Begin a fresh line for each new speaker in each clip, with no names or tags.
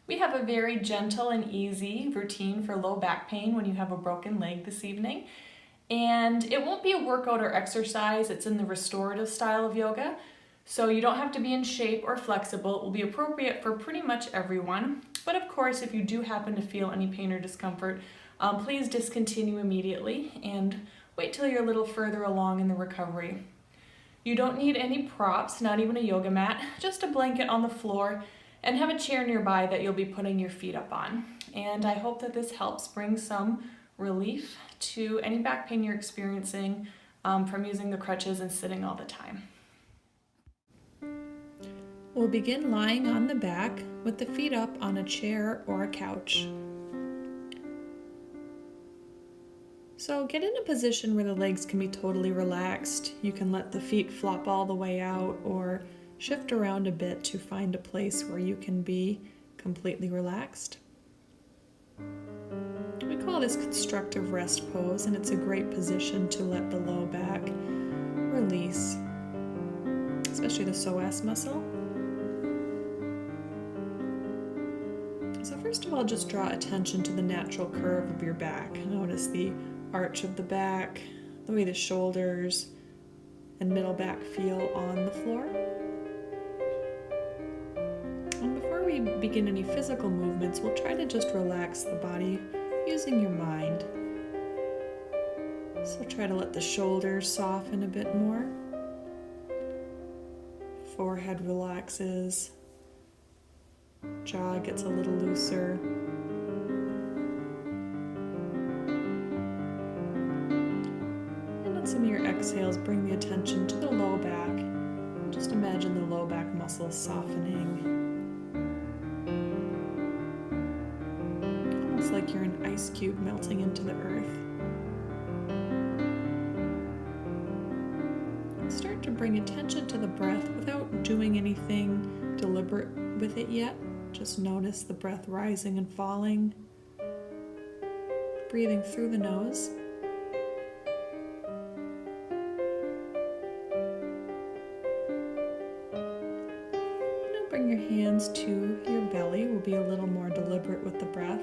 We have a very gentle and easy routine for low back pain when you have a broken leg this evening. And it won't be a workout or exercise, it's in the restorative style of yoga. So you don't have to be in shape or flexible. It will be appropriate for pretty much everyone. But of course, if you do happen to feel any pain or discomfort, please discontinue immediately and wait till you're a little further along in the recovery. You don't need any props, not even a yoga mat, just a blanket on the floor and have a chair nearby that you'll be putting your feet up on. And I hope that this helps bring some relief to any back pain you're experiencing from using the crutches and sitting all the time. We'll begin lying on the back with the feet up on a chair or a couch. So get in a position where the legs can be totally relaxed. You can let the feet flop all the way out or shift around a bit to find a place where you can be completely relaxed. We call this constructive rest pose, and it's a great position to let the low back release, especially the psoas muscle. So first of all, just draw attention to the natural curve of your back. Notice the arch of the back, the way the shoulders and middle back feel on the floor. And before we begin any physical movements, we'll try to just relax the body using your mind. So try to let the shoulders soften a bit more. Forehead relaxes. Jaw gets a little looser. And on some of your exhales, bring the attention to the low back. Just imagine the low back muscles softening. Almost like you're an ice cube melting into the earth. Start to bring attention to the breath without doing anything deliberate with it yet. Just notice the breath rising and falling. Breathing through the nose. Now bring your hands to your belly. We'll be a little more deliberate with the breath.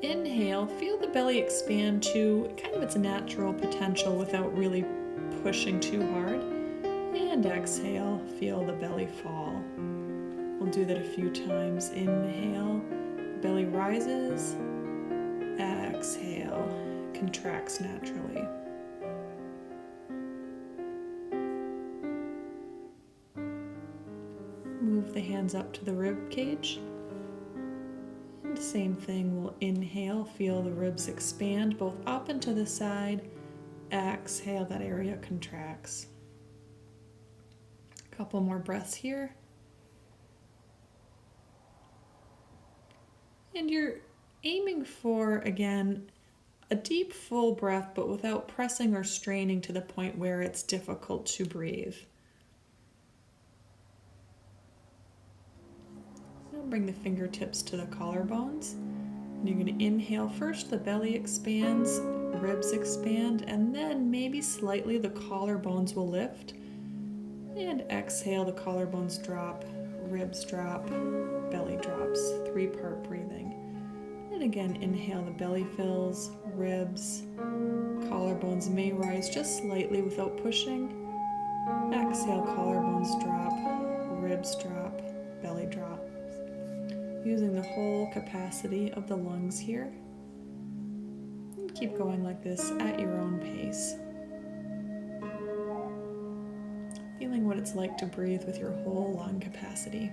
Inhale, feel the belly expand to kind of its natural potential without really pushing too hard. And exhale, feel the belly fall. We'll do that a few times. Inhale, belly rises. Exhale, contracts naturally. Move the hands up to the rib cage. And same thing, we'll inhale, feel the ribs expand both up and to the side. Exhale, that area contracts. A couple more breaths here. And you're aiming for, again, a deep, full breath, but without pressing or straining to the point where it's difficult to breathe. Now bring the fingertips to the collarbones. And you're going to inhale first, the belly expands, ribs expand, and then maybe slightly the collarbones will lift. And exhale, the collarbones drop, ribs drop, belly drops. 3-part breathing. And again, inhale, the belly fills, ribs, collarbones may rise just slightly without pushing. Exhale, collarbones drop, ribs drop, belly drops. Using the whole capacity of the lungs here. And keep going like this at your own pace. Feeling what it's like to breathe with your whole lung capacity.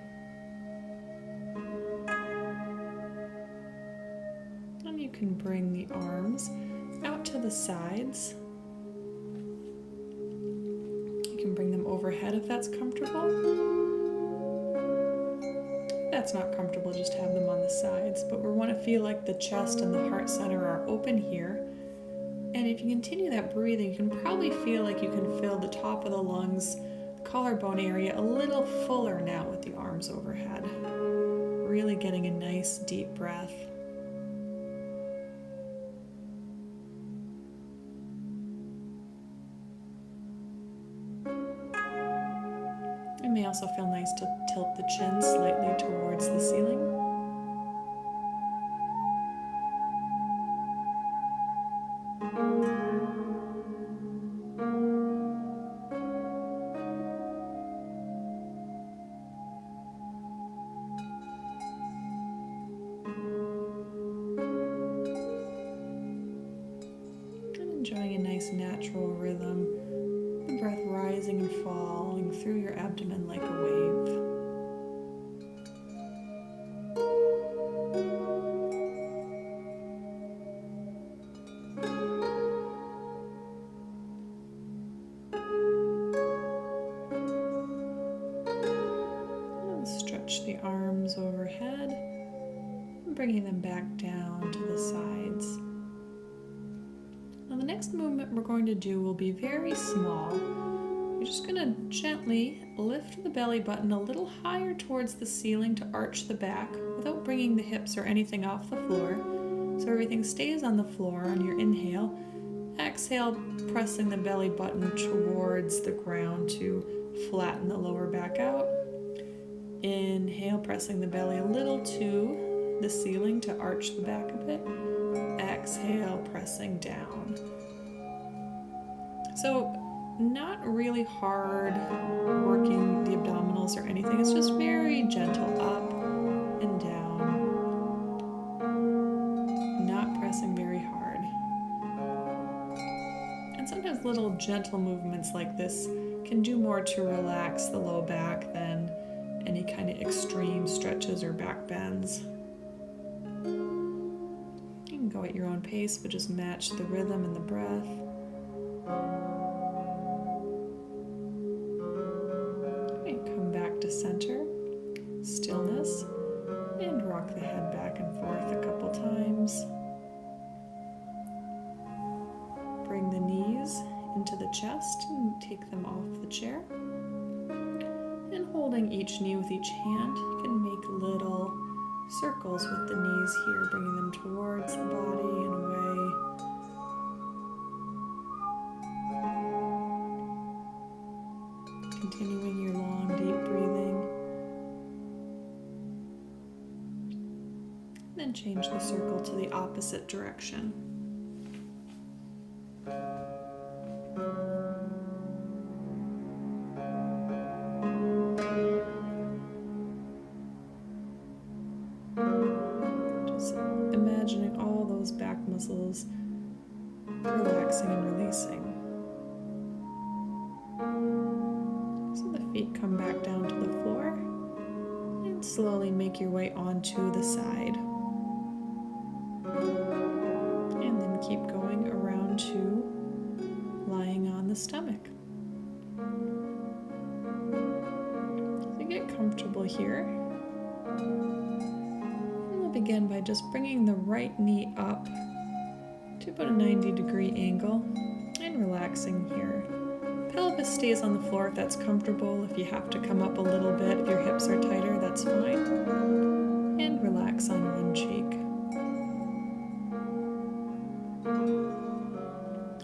And you can bring the arms out to the sides. You can bring them overhead if that's comfortable. If that's not comfortable, just have them on the sides. But we want to feel like the chest and the heart center are open here. And if you continue that breathing, you can probably feel like you can fill the top of the lungs, collarbone area, a little fuller now with the arms overhead. Really getting a nice deep breath. It may also feel nice to tilt the chin slightly towards the ceiling. nice natural rhythm. The breath rising and falling through your abdomen like a wave. And stretch the arms overhead, bringing them back down to the sides. Now the next movement we're going to do will be very small. You're just going to gently lift the belly button a little higher towards the ceiling to arch the back without bringing the hips or anything off the floor. So everything stays on the floor on your inhale. Exhale, pressing the belly button towards the ground to flatten the lower back out. Inhale, pressing the belly a little to the ceiling to arch the back a bit. Exhale, pressing down. So not really hard working the abdominals or anything. It's just very gentle up and down. Not pressing very hard. And sometimes little gentle movements like this can do more to relax the low back than any kind of extreme stretches or back bends. You can go at your own pace, but just match the rhythm and the breath. Okay, come back to center, stillness, and rock the head back and forth a couple times. Bring the knees into the chest and take them off the chair. And holding each knee with each hand, you can make little circles with the knees here, bringing them towards the body and away. Continuing your long, deep breathing. And then change the circle to the opposite direction. Imagining all those back muscles relaxing and releasing. So the feet come back down to the floor and slowly make your way onto the side. And then keep going around to lying on the stomach. So get comfortable here. Begin by just bringing the right knee up to about a 90-degree angle and relaxing here. Pelvis stays on the floor if that's comfortable. If you have to come up a little bit, if your hips are tighter, that's fine. And relax on one cheek.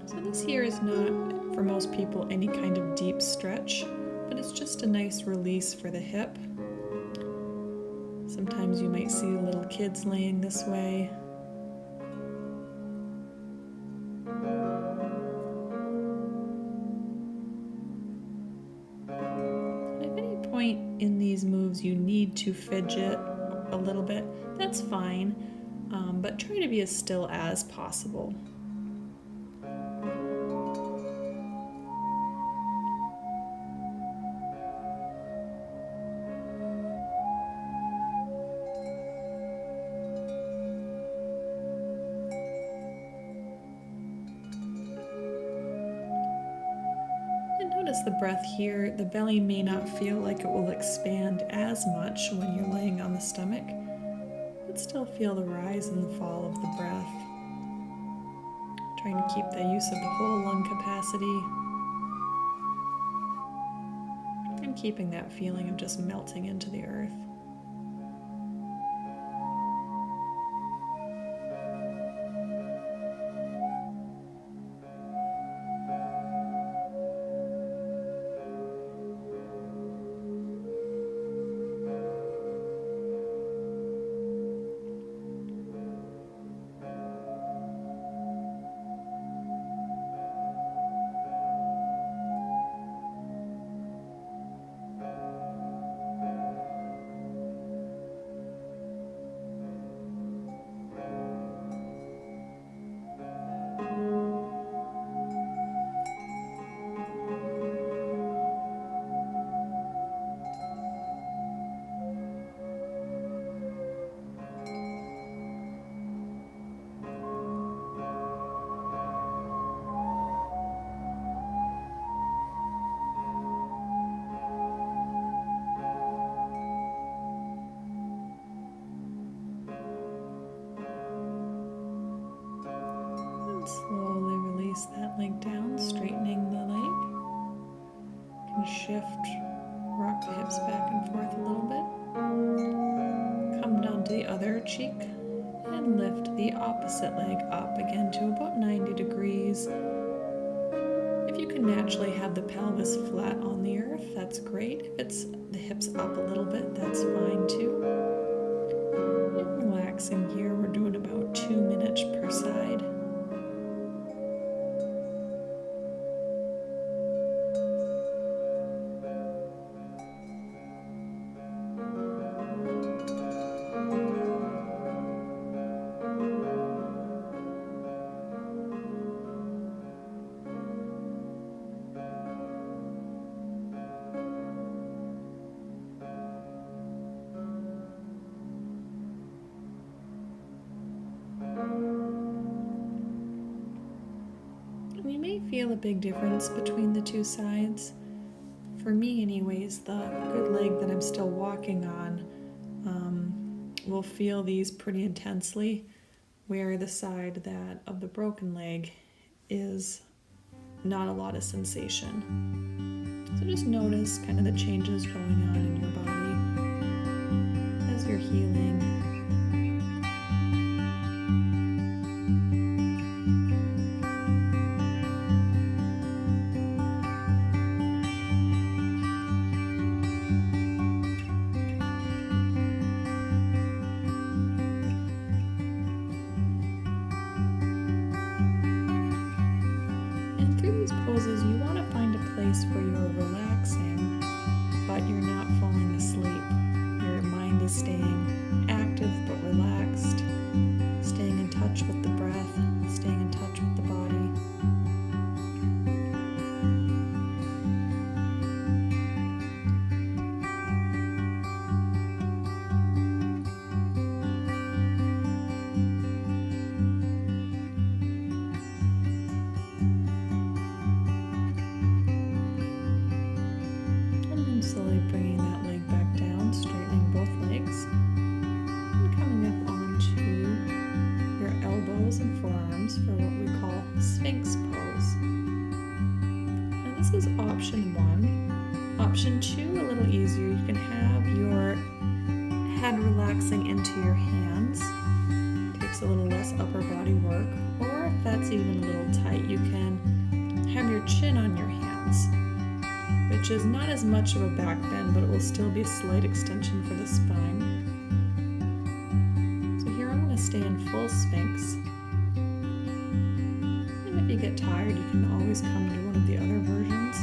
So this here is not, for most people, any kind of deep stretch, but it's just a nice release for the hip. Sometimes you might see little kids laying this way. And if at any point in these moves you need to fidget a little bit, that's fine, but try to be as still as possible. Notice the breath here. The belly may not feel like it will expand as much when you're laying on the stomach, but still feel the rise and the fall of the breath. Trying to keep the use of the whole lung capacity and keeping that feeling of just melting into the earth. onto the other cheek and lift the opposite leg up again to about 90 degrees. If you can naturally have the pelvis flat on the earth, that's great. If it's the hips up a little bit, that's fine too. And relaxing here, we're doing about 2 minutes per side. And you may feel a big difference between the two sides. For me anyways, the good leg that I'm still walking on will feel these pretty intensely, where the side that of the broken leg is not a lot of sensation. So just notice kind of the changes going on in your body as you're healing. Poses, you want to find a place where you're relaxing, but you're not falling asleep. Your mind is staying active but relaxed, staying in touch with the breath, staying in touch with the body. Slowly bringing that leg back down, straightening both legs, and coming up onto your elbows and forearms for what we call Sphinx pose. Now this is option 1. Option 2, a little easier. You can have your head relaxing into your hands. Takes a little less upper body work. Or if that's even a little tight, you can have your chin on your hands, which is not as much of a back bend, but it will still be a slight extension for the spine. So here I'm going to stay in full Sphinx. And if you get tired, you can always come to one of the other versions.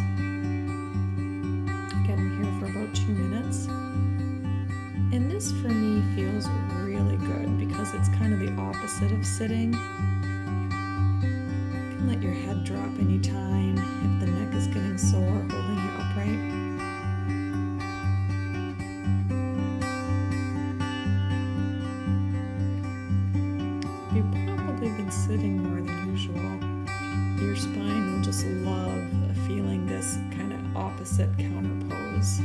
Again, we're here for about 2 minutes. And this for me feels really good because it's kind of the opposite of sitting. You can let your head drop anytime if the neck is getting sore, holding you upright. If you've probably been sitting more than usual, your spine will just love feeling this kind of opposite counter pose.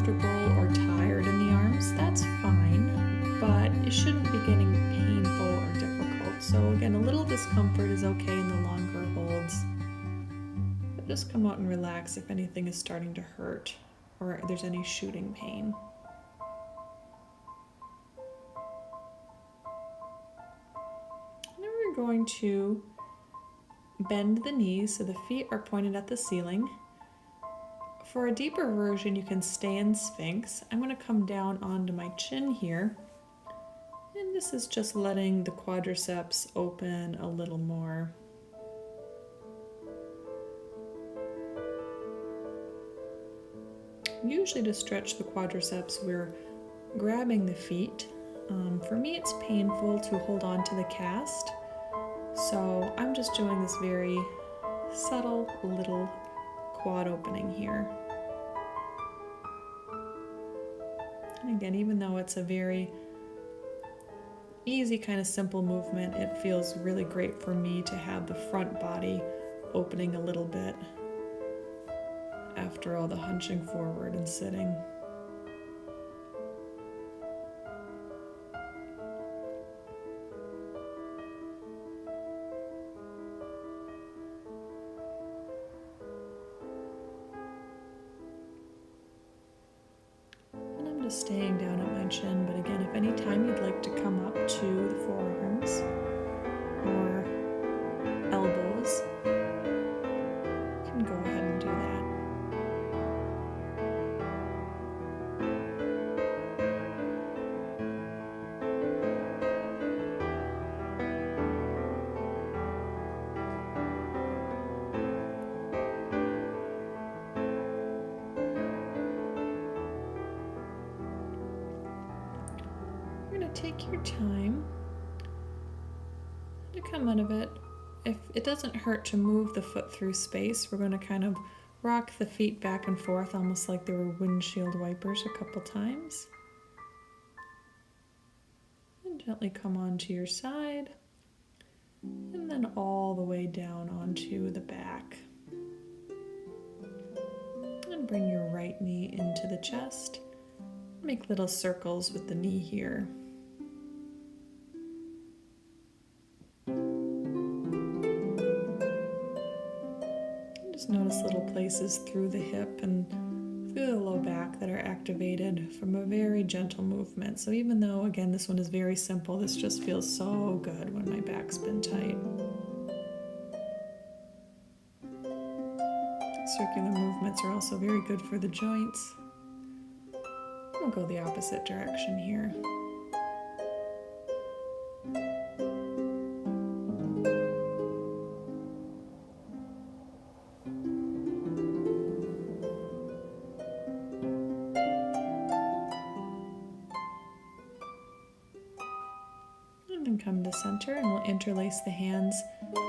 Or tired in the arms, that's fine, but it shouldn't be getting painful or difficult. So again, a little discomfort is okay in the longer holds, but just come out and relax if anything is starting to hurt or if there's any shooting pain. And then we're going to bend the knees so the feet are pointed at the ceiling. For a deeper version, you can stay in Sphinx. I'm going to come down onto my chin here. And this is just letting the quadriceps open a little more. Usually to stretch the quadriceps, we're grabbing the feet. For me, it's painful to hold on to the cast. So I'm just doing this very subtle little quad opening here. And again, even though it's a very easy kind of simple movement, it feels really great for me to have the front body opening a little bit after all the hunching forward and sitting. Just staying down at my chin, but again, if any time you'd like to come up to the forearms or elbows, you can go ahead and do that. Take your time to come out of it. If it doesn't hurt to move the foot through space, we're going to kind of rock the feet back and forth almost like they were windshield wipers a couple times. And gently come onto your side and then all the way down onto the back. And bring your right knee into the chest. Make little circles with the knee here. Notice little places through the hip and through the low back that are activated from a very gentle movement. So even though, again, this one is very simple, this just feels so good when my back's been tight. Circular movements are also very good for the joints. We'll go the opposite direction here. Come to center, and we'll interlace the hands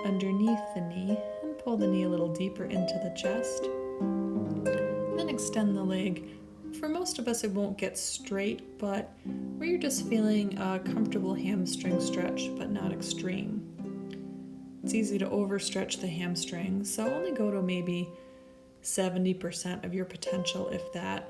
underneath the knee and pull the knee a little deeper into the chest. Then extend the leg. For most of us, it won't get straight, but where you're just feeling a comfortable hamstring stretch, but not extreme. It's easy to overstretch the hamstrings, so only go to maybe 70% of your potential, if that.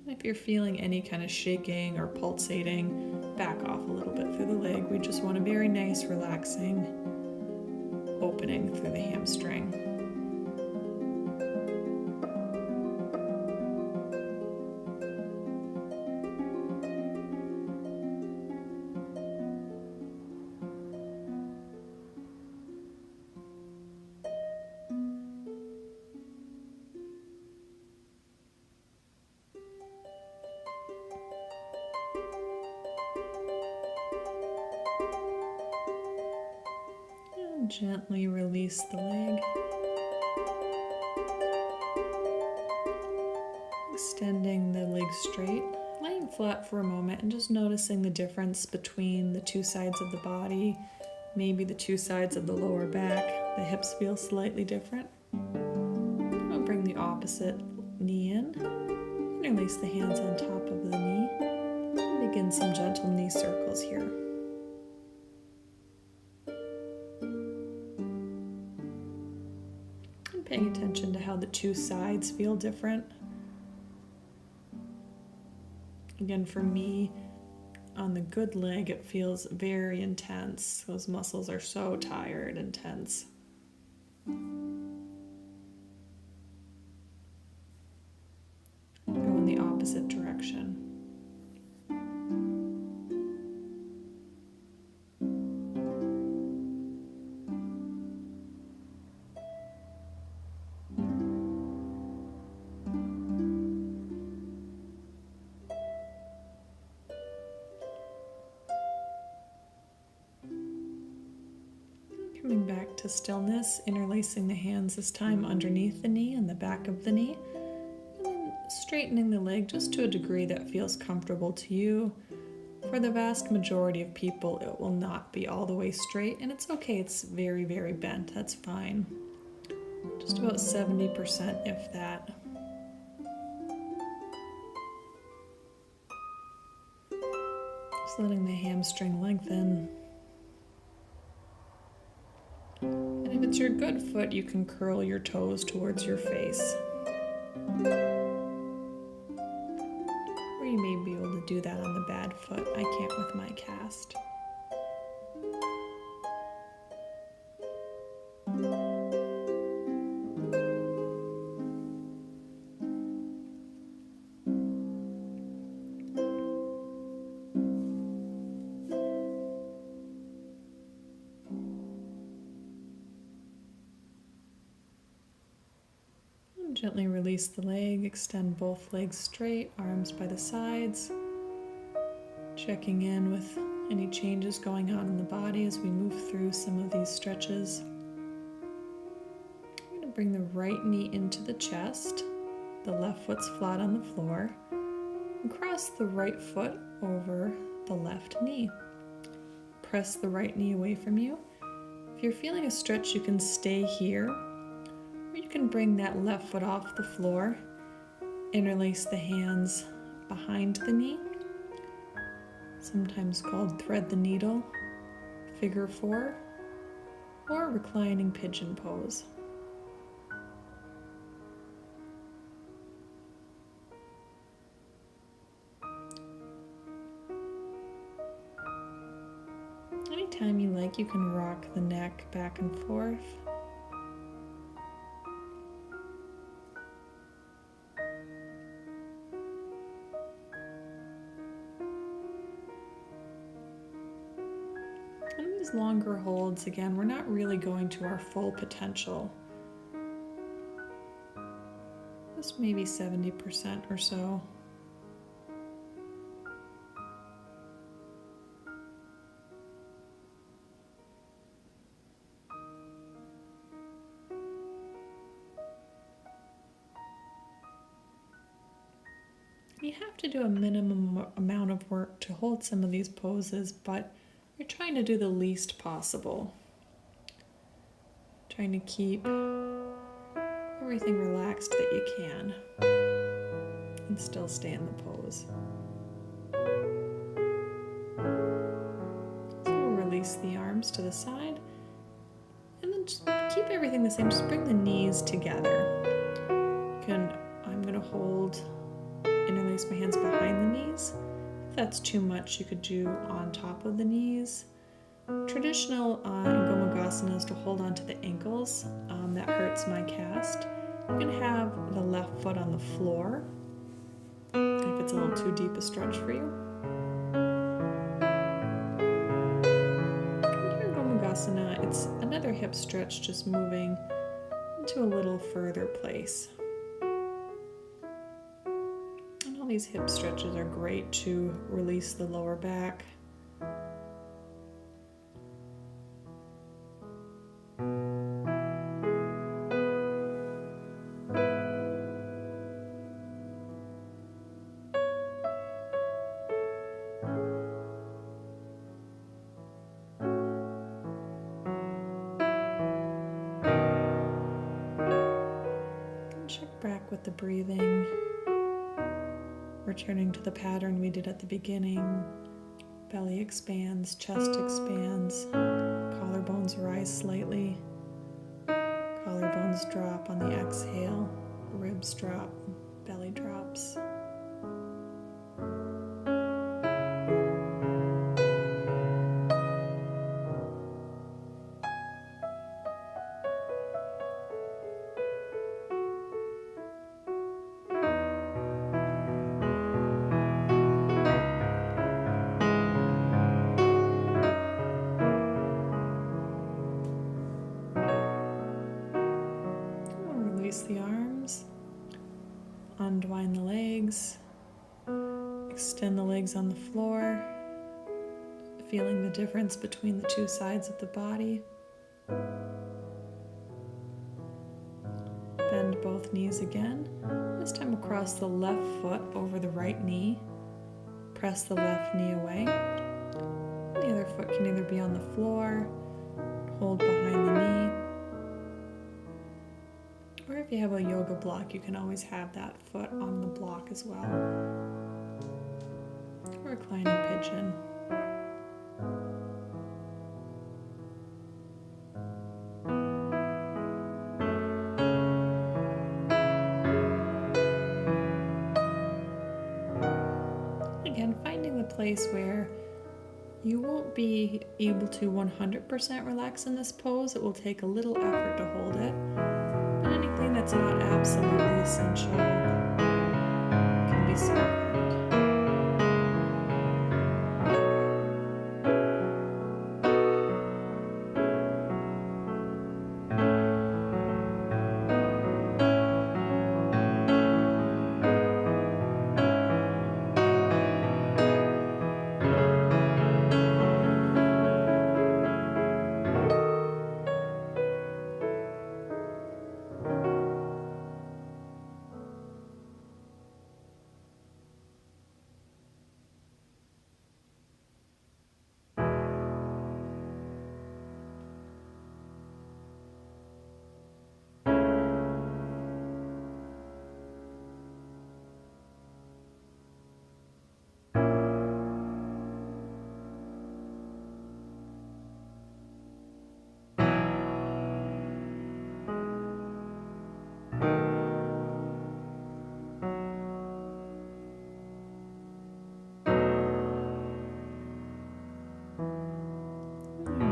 If you're feeling any kind of shaking or pulsating, back off a little bit through the leg. We just want a very nice, relaxing opening through the hamstring. Gently release the leg. Extending the leg straight, laying flat for a moment and just noticing the difference between the two sides of the body, maybe the two sides of the lower back. The hips feel slightly different. I'll bring the opposite knee in, interlace the hands on top of the knee, and begin some gentle knee circles here. Paying attention to how the two sides feel different. Again, for me, on the good leg, it feels very intense. Those muscles are so tired and tense. Go in the opposite direction. Coming back to stillness, interlacing the hands this time underneath the knee and the back of the knee, and then straightening the leg just to a degree that feels comfortable to you. For the vast majority of people, it will not be all the way straight, and it's okay, it's very, very bent, that's fine. Just about 70%, if that. Just letting the hamstring lengthen. And if it's your good foot, you can curl your toes towards your face. Or you may be able to do that on the bad foot. I can't with my cast. Gently release the leg, extend both legs straight, arms by the sides. Checking in with any changes going on in the body as we move through some of these stretches. I'm going to bring the right knee into the chest, the left foot's flat on the floor, and cross the right foot over the left knee. Press the right knee away from you. If you're feeling a stretch, you can stay here. Or you can bring that left foot off the floor, interlace the hands behind the knee, sometimes called thread the needle, figure four, or reclining pigeon pose. Anytime you like, you can rock the neck back and forth. And these longer holds, again, we're not really going to our full potential. Just maybe 70% or so. You have to do a minimum amount of work to hold some of these poses, but you're trying to do the least possible. Trying to keep everything relaxed that you can and still stay in the pose. So we'll release the arms to the side and then just keep everything the same. Just bring the knees together. I'm going to hold, interlace my hands behind the knees. If that's too much, you could do on top of the knees. Traditional in Gomugasana is to hold on to the ankles. That hurts my cast. You can have the left foot on the floor if it's a little too deep a stretch for you. And here in Gomugasana, it's another hip stretch, just moving into a little further place. And all these hip stretches are great to release the lower back. Check back with the breathing, returning to the pattern we did at the beginning. Belly expands, chest expands, collarbones rise slightly, collarbones drop on the exhale, ribs drop, belly drops. Release the arms, unwind the legs, extend the legs on the floor, feeling the difference between the two sides of the body. Bend bend both knees again. This time across the left foot over the right knee. Press the left knee away. The other foot can either be on the floor, hold behind the knee, or if you have a yoga block, you can always have that foot on the block as well. Reclining pigeon. Again, finding the place where you won't be able to 100% relax in this pose. It will take a little effort to hold it. But anything that's not absolutely essential can be softened.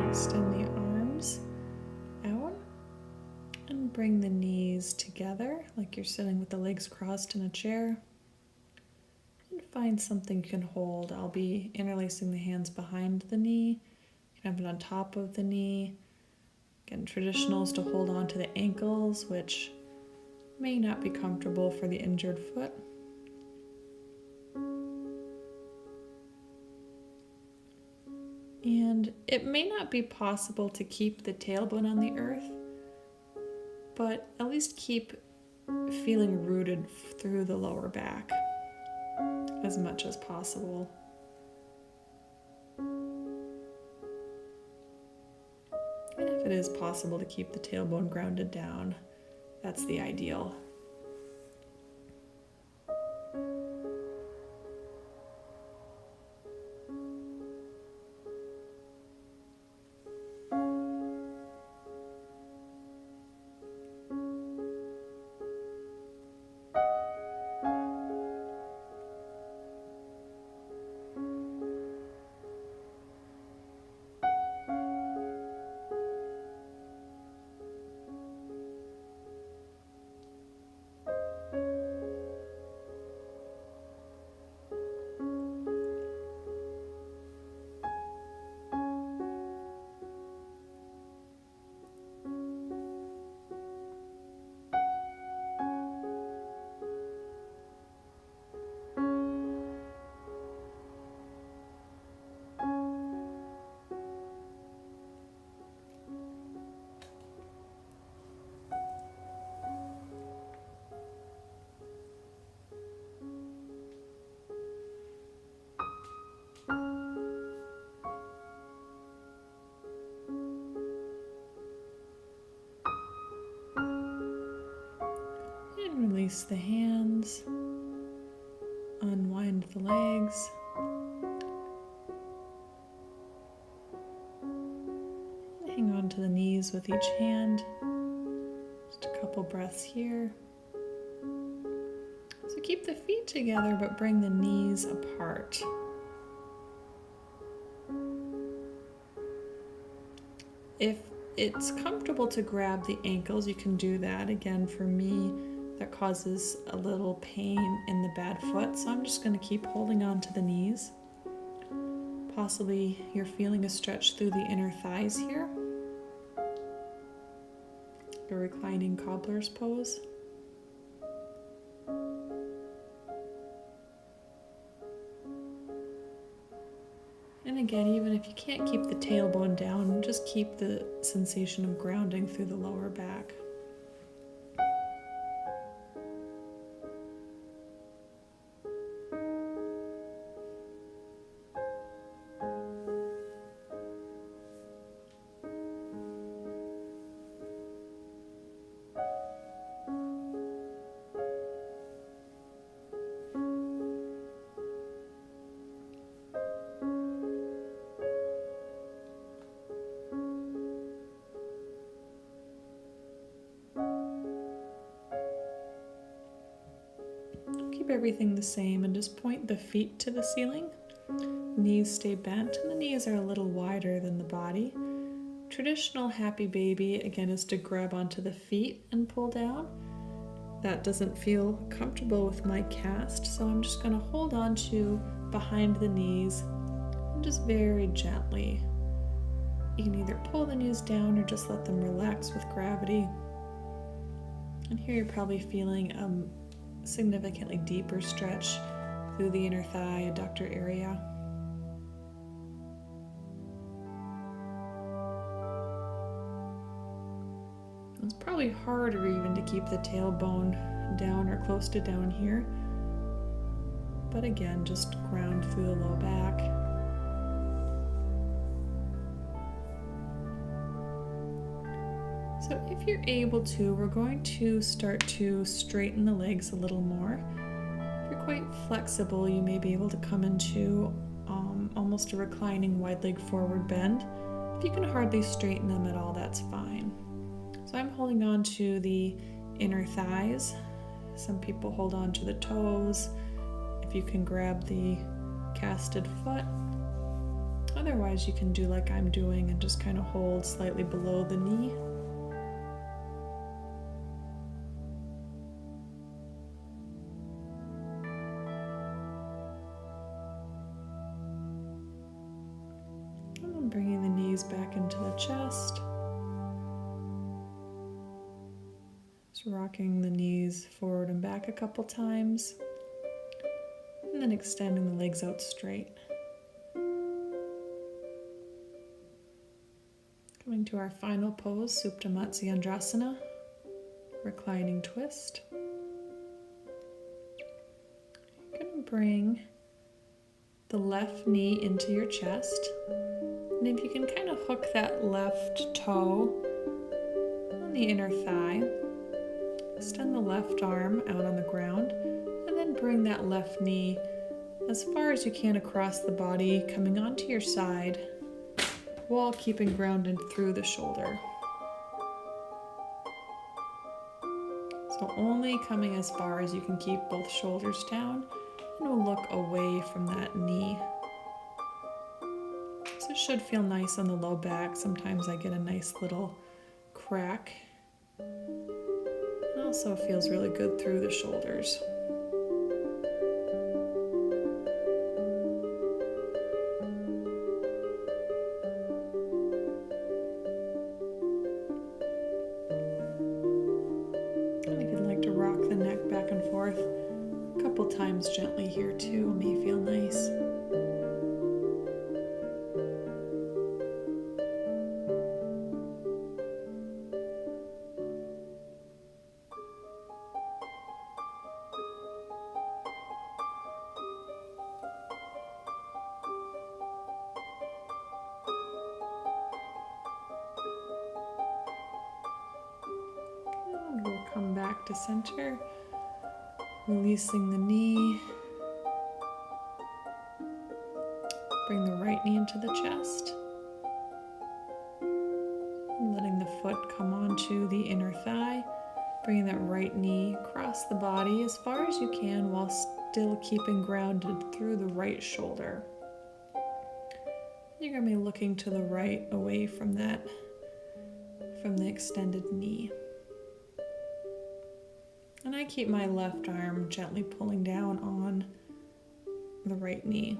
Extend the arms out and bring the knees together like you're sitting with the legs crossed in a chair. And find something you can hold. I'll be interlacing the hands behind the knee. You can have it on top of the knee. Again, traditional is to hold on to the ankles, which may not be comfortable for the injured foot. And it may not be possible to keep the tailbone on the earth, but at least keep feeling rooted through the lower back as much as possible. And if it is possible to keep the tailbone grounded down, that's the ideal. Release the hands, unwind the legs, hang on to the knees with each hand, just a couple breaths here. So keep the feet together but bring the knees apart. If it's comfortable to grab the ankles, you can do that. Again, for me, that causes a little pain in the bad foot, so I'm just going to keep holding on to the knees. Possibly you're feeling a stretch through the inner thighs here. Your reclining cobbler's pose. And again, even if you can't keep the tailbone down, just keep the sensation of grounding through the lower back. keep everything the same and just point the feet to the ceiling. Knees stay bent and the knees are a little wider than the body. Traditional happy baby, again, is to grab onto the feet and pull down. That doesn't feel comfortable with my cast, so I'm just going to hold on to behind the knees and just very gently. You can either pull the knees down or just let them relax with gravity. And here you're probably feeling a significantly deeper stretch through the inner thigh, adductor area. It's probably harder even to keep the tailbone down or close to down here. But again, just ground through the low back. So if you're able to, we're going to start to straighten the legs a little more. If you're quite flexible, you may be able to come into almost a reclining wide leg forward bend. If you can hardly straighten them at all, that's fine. So I'm holding on to the inner thighs. Some people hold on to the toes. If you can grab the casted foot. Otherwise, you can do like I'm doing and just kind of hold slightly below the knee. And I'm bringing the knees back into the chest. Rocking the knees forward and back a couple times, and then extending the legs out straight. Coming to our final pose, Supta Matsyendrasana, reclining twist. You're going to bring the left knee into your chest, and if you can kind of hook that left toe on the inner thigh, extend the left arm out on the ground, and then bring that left knee as far as you can across the body, coming onto your side, while keeping grounded through the shoulder. So only coming as far as you can keep both shoulders down, and we'll look away from that knee. So it should feel nice on the low back. Sometimes I get a nice little crack. Also feels really good through the shoulders. And if you'd like to rock the neck back and forth a couple times gently here too, it may feel nice. We'll come back to center, releasing the knee. Bring the right knee into the chest. And letting the foot come onto the inner thigh. Bringing that right knee across the body as far as you can while still keeping grounded through the right shoulder. You're going to be looking to the right away from the extended knee. And I keep my left arm gently pulling down on the right knee.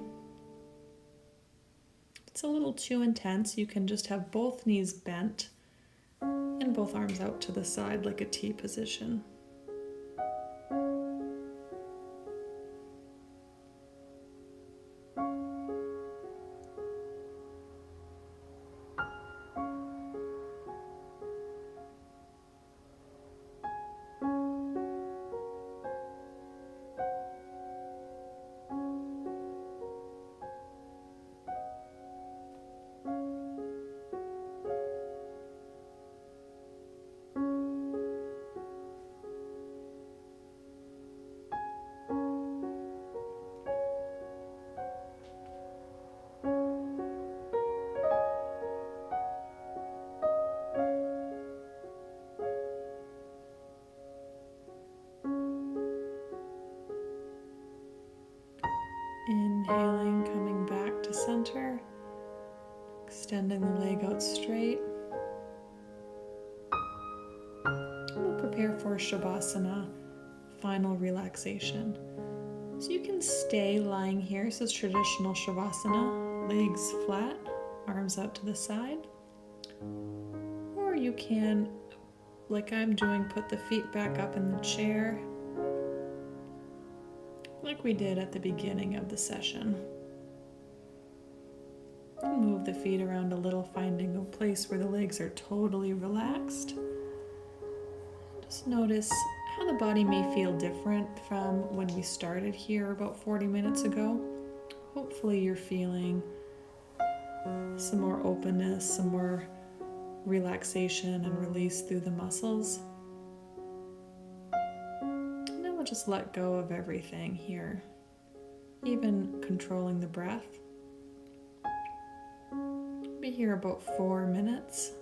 If it's a little too intense, you can just have both knees bent and both arms out to the side like a T position. Inhaling, coming back to center, extending the leg out straight. We'll prepare for shavasana, final relaxation. So you can stay lying here. This is traditional shavasana, legs flat, arms out to the side. Or you can, like I'm doing, put the feet back up in the chair, like we did at the beginning of the session. And move the feet around a little, finding a place where the legs are totally relaxed. Just notice how the body may feel different from when we started here about 40 minutes ago. Hopefully you're feeling some more openness, some more relaxation and release through the muscles. And then we'll just let go of everything here, even controlling the breath. Be here about 4 minutes.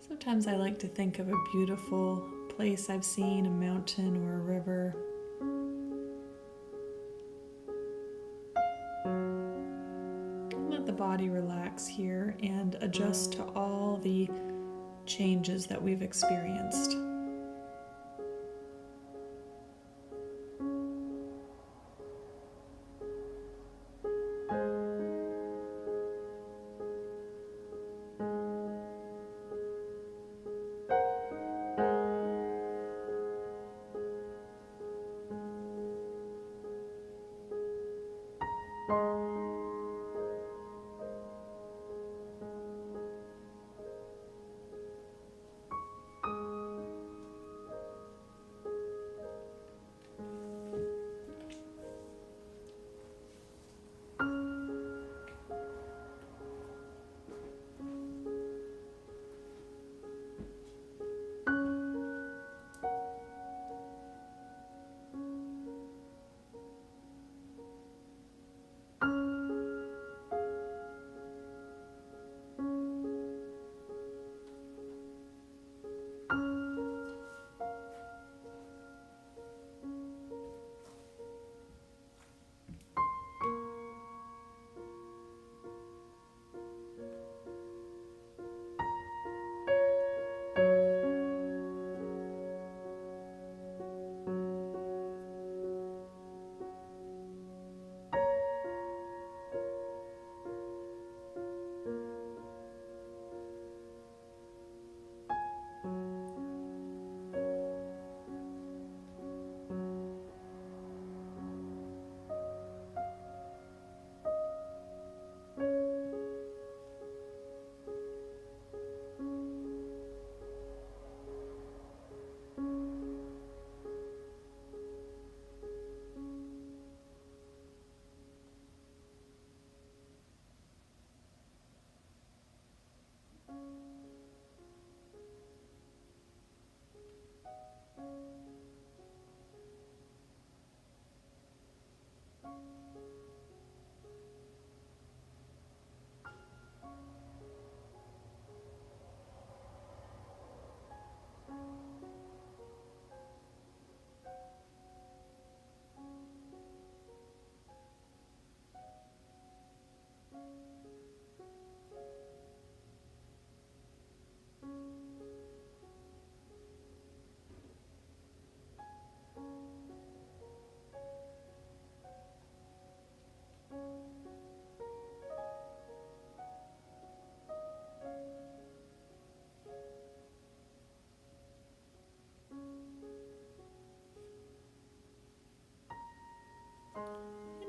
Sometimes I like to think of a beautiful place I've seen, a mountain or a river. Let the body relax here and adjust to all the changes that we've experienced.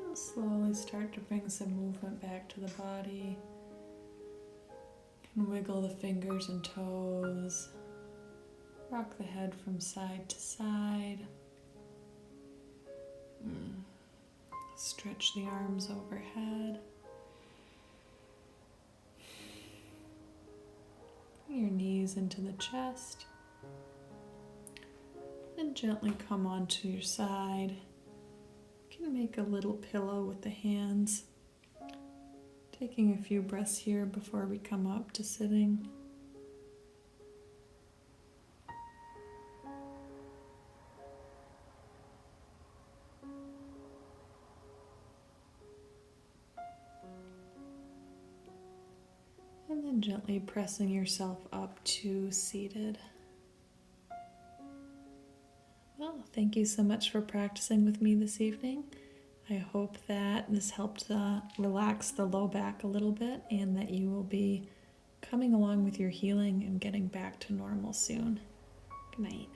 And slowly start to bring some movement back to the body. You can wiggle the fingers and toes. Rock the head from side to side. Stretch the arms overhead. Bring your knees into the chest. And gently come onto your side. You can make a little pillow with the hands. Taking a few breaths here before we come up to sitting. And gently pressing yourself up to seated. Well, thank you so much for practicing with me this evening. I hope that this helped relax the low back a little bit and that you will be coming along with your healing and getting back to normal soon. Good night.